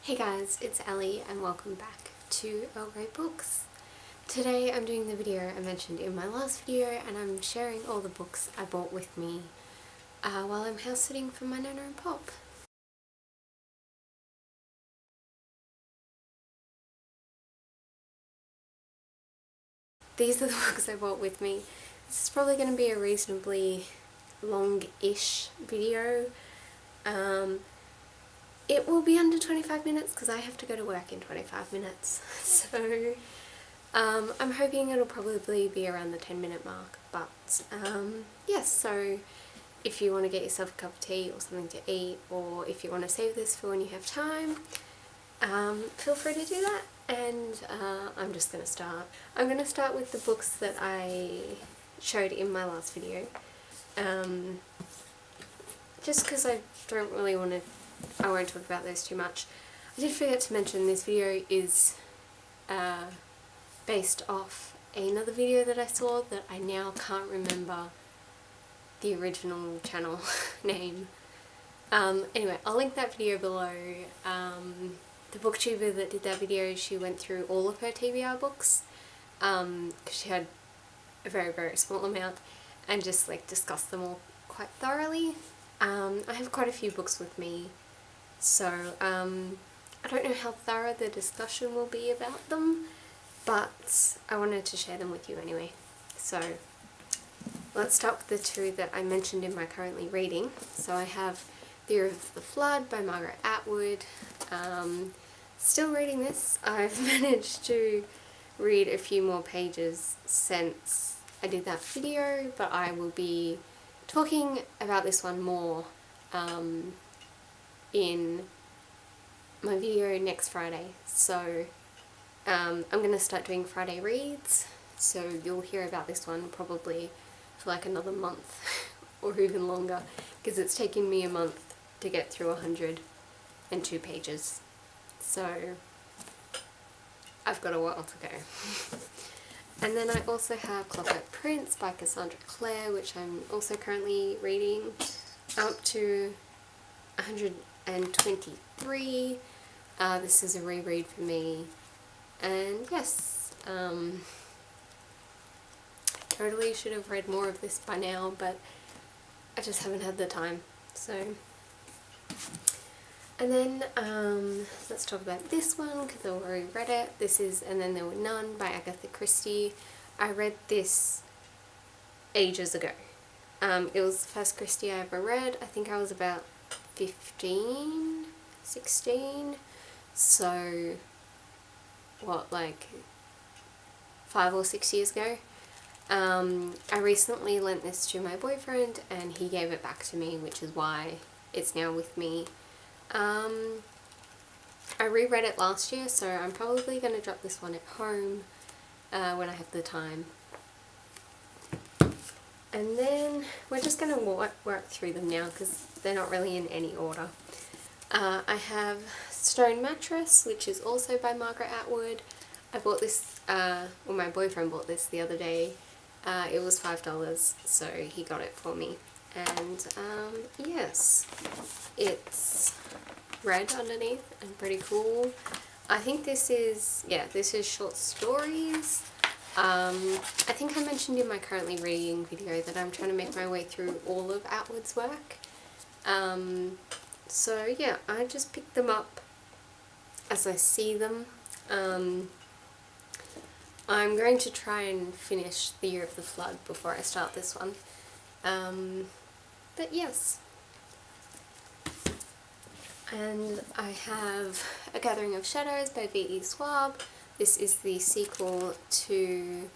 Hey guys, it's Ellie and welcome back to Earl Books. Today I'm doing the video I mentioned in my last video and I'm sharing all the books I bought with me while I'm house sitting for my Nana and Pop. These are the books I bought with me. This is probably going to be a reasonably long-ish video. It will be under 25 minutes because I have to go to work in 25 minutes. So I'm hoping it'll probably be around the 10-minute mark, but yes, so if you want to get yourself a cup of tea or something to eat, or if you want to save this for when you have time, feel free to do that. And I'm just going to start. I'm going to start with the books that I showed in my last video, just because I don't really want to, I won't talk about those too much. I did forget to mention this video is based off another video that I saw that I now can't remember the original channel name. Anyway, I'll link that video below. The booktuber that did that video, she went through all of her TBR books because she had a very small amount and just like discussed them all quite thoroughly. I have quite a few books with me, so I don't know how thorough the discussion will be about them, but I wanted to share them with you anyway. So let's start with the two that I mentioned in my currently reading. So I have The Year of the Flood by Margaret Atwood. Still reading this. I've managed to read a few more pages since I did that video, but I will be talking about this one more in my video next Friday. So I'm going to start doing Friday reads, so you'll hear about this one probably for like another month or even longer, because it's taken me a month to get through 102 pages. So I've got a while to go. And then I also have Clockwork Prince by Cassandra Clare, which I'm also currently reading up to 123. This is a reread for me, and yes, totally should have read more of this by now, but I just haven't had the time. So, and then let's talk about this one because I already read it. This is And Then There Were None by Agatha Christie. I read this ages ago. It was the first Christie I ever read. I think I was about 15, 16. So, what, like 5 or 6 years ago? I recently lent this to my boyfriend and he gave it back to me, which is why it's now with me. I reread it last year, so I'm probably going to drop this one at home when I have the time. And then we're just going to work through them now because they're not really in any order. I have Stone Mattress, which is also by Margaret Atwood. I bought this, well, my boyfriend bought this the other day. It was $5, so he got it for me. And yes, it's red underneath and pretty cool. I think this is, yeah, this is short stories. I think I mentioned in my currently reading video that I'm trying to make my way through all of Atwood's work. So yeah, I just pick them up as I see them. I'm going to try and finish The Year of the Flood before I start this one. But yes. And I have A Gathering of Shadows by V.E. Schwab. This is the sequel to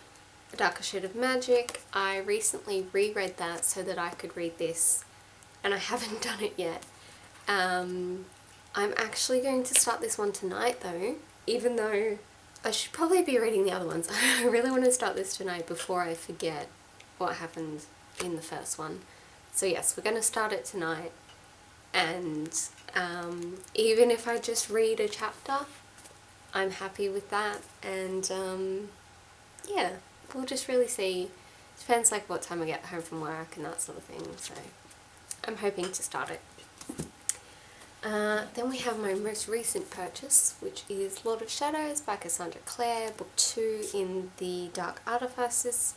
A Darker Shade of Magic. I recently reread that so that I could read this, and I haven't done it yet. I'm actually going to start this one tonight though, even though I should probably be reading the other ones. I really want to start this tonight before I forget what happened in the first one. So yes, we're going to start it tonight, and even if I just read a chapter, I'm happy with that. And yeah, we'll just really see. Depends like what time I get home from work and that sort of thing, so I'm hoping to start it. Then we have my most recent purchase, which is Lord of Shadows by Cassandra Clare, book 2 in the Dark Artifices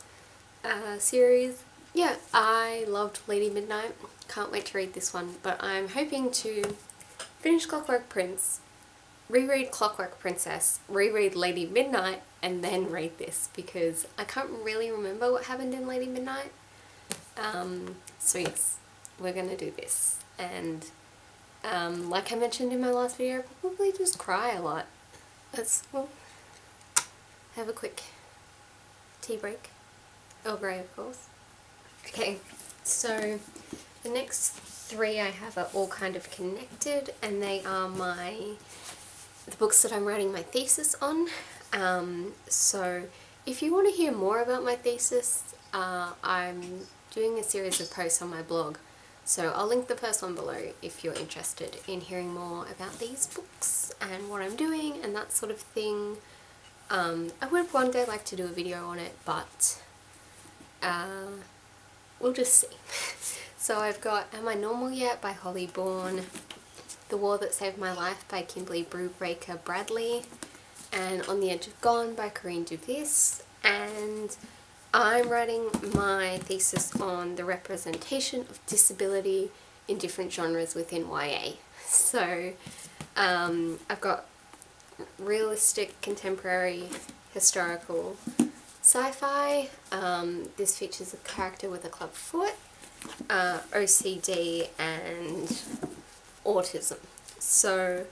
series. Yeah, I loved Lady Midnight. Can't wait to read this one, but I'm hoping to finish Clockwork Prince, reread Clockwork Princess, reread Lady Midnight, and then read this, because I can't really remember what happened in Lady Midnight. So yes, we're gonna do this, and like I mentioned in my last video, I'll probably just cry a lot. Well, have a quick tea break. Earl Grey, of course. Okay, so the next 3 I have are all kind of connected, and they are the books that I'm writing my thesis on. So if you want to hear more about my thesis, I'm doing a series of posts on my blog. So I'll link the first one below if you're interested in hearing more about these books and what I'm doing and that sort of thing. I would one day like to do a video on it, but we'll just see. So I've got Am I Normal Yet by Holly Bourne, The War That Saved My Life by Kimberly Brubaker Bradley, and On the Edge of Gone by Corinne Duvis, and I'm writing my thesis on the representation of disability in different genres within YA. So I've got realistic, contemporary, historical, sci-fi. This features a character with a club foot, OCD, and autism. So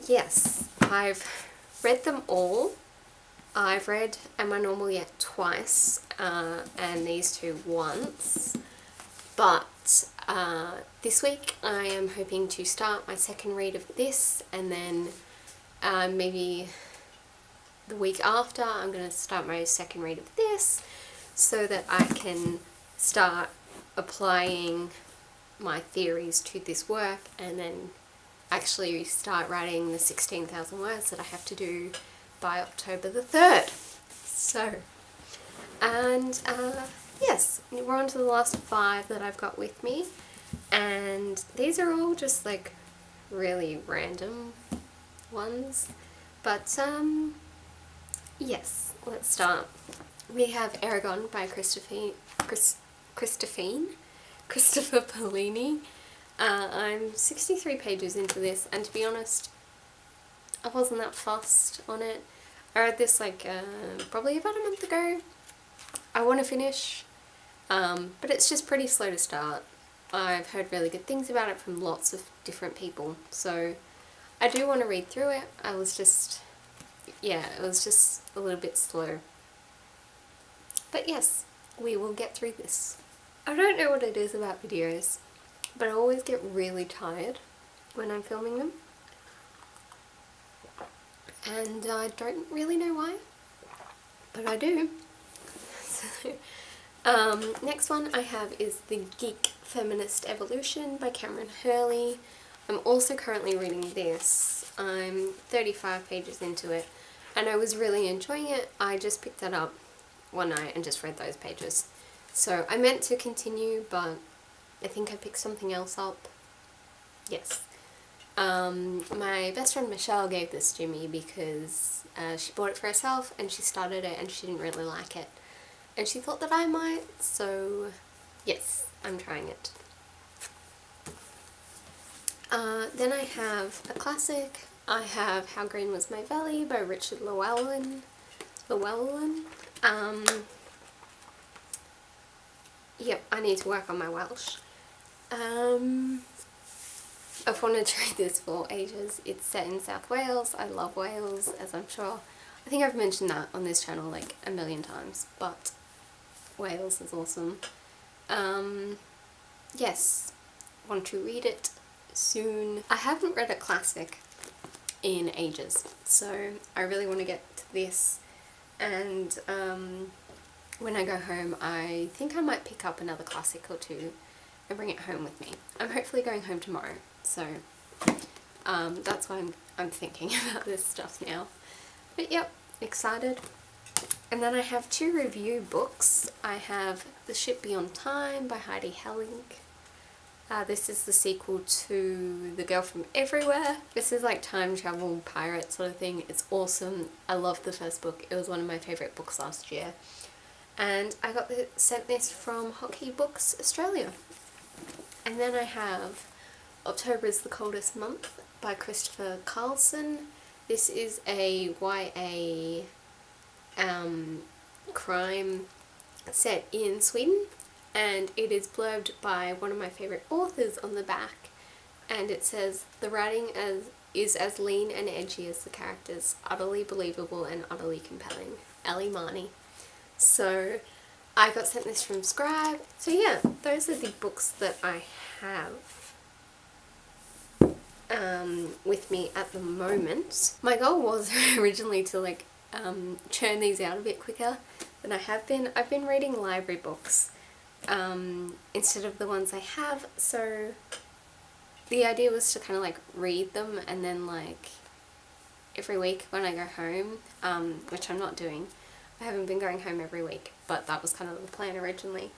yes, I've read them all. I've read Am I Normal Yet twice, and these 2 once, but this week I am hoping to start my second read of this, and then maybe the week after I'm going to start my second read of this, so that I can start applying my theories to this work, and then actually start writing the 16,000 words that I have to do by October the 3rd. So, and yes, we're on to the last 5 that I've got with me, and these are all just like really random ones, but yes, let's start. We have Aragon by Christopher Paolini. I'm 63 pages into this, and to be honest, I wasn't that fussed on it. I read this like probably about a month ago. I want to finish, but it's just pretty slow to start. I've heard really good things about it from lots of different people, so I do want to read through it. I was just, yeah, it was just a little bit slow. But yes, we will get through this. I don't know what it is about videos, but I always get really tired when I'm filming them. And I don't really know why, but I do. So, next one I have is The Geek Feminist Evolution by Cameron Hurley. I'm also currently reading this. I'm 35 pages into it, and I was really enjoying it. I just picked that up one night and just read those pages. So I meant to continue, but I think I picked something else up. Yes. My best friend Michelle gave this to me because she bought it for herself and she started it and she didn't really like it. And she thought that I might, so yes, I'm trying it. Then I have a classic. I have How Green Was My Valley by Richard Llewellyn. Yep, I need to work on my Welsh. I've wanted to read this for ages. It's set in South Wales. I love Wales, as I'm sure. I think I've mentioned that on this channel like a million times, but Wales is awesome. Yes, want to read it soon. I haven't read a classic in ages, so I really want to get to this, and when I go home I think I might pick up another classic or 2 and bring it home with me. I'm hopefully going home tomorrow, so that's why I'm thinking about this stuff now. But yep, excited. And then I have 2 review books. I have The Ship Beyond Time by Heidi Helling. This is the sequel to The Girl from Everywhere. This is like time travel pirate sort of thing. It's awesome. I love the first book. It was one of my favourite books last year. And I got sent this from Hotkey Books Australia. And then I have October is the Coldest Month by Christopher Carlson. This is a YA crime set in Sweden, and it is blurbed by one of my favourite authors on the back, and it says, "The writing is as lean and edgy as the characters, utterly believable and utterly compelling. Ellie Marnie." So I got sent this from Scribe. So yeah, those are the books that I have with me at the moment. My goal was originally to like churn these out a bit quicker than I have been. I've been reading library books instead of the ones I have, so the idea was to kind of like read them and then like every week when I go home, which I'm not doing. I haven't been going home every week, but that was kind of the plan originally.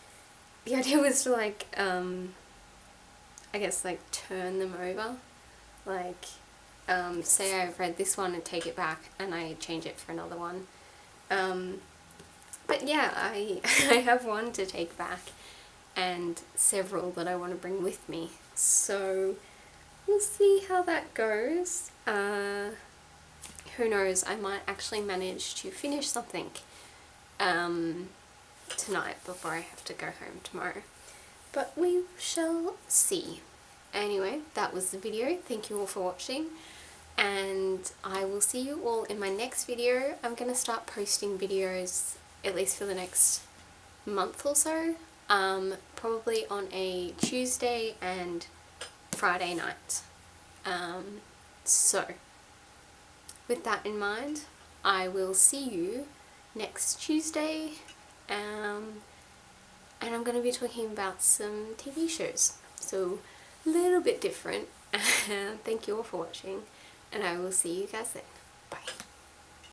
The idea was to like, I guess like turn them over. Like, say I've read this one and take it back and I change it for another one. But yeah, I have one to take back and several that I want to bring with me. So we'll see how that goes. Who knows, I might actually manage to finish something tonight before I have to go home tomorrow. But we shall see. Anyway, that was the video. Thank you all for watching, and I will see you all in my next video. I'm going to start posting videos at least for the next month or so, probably on a Tuesday and Friday night. So with that in mind, I will see you next Tuesday, and I'm going to be talking about some TV shows, so a little bit different. Thank you all for watching, and I will see you guys then. Bye.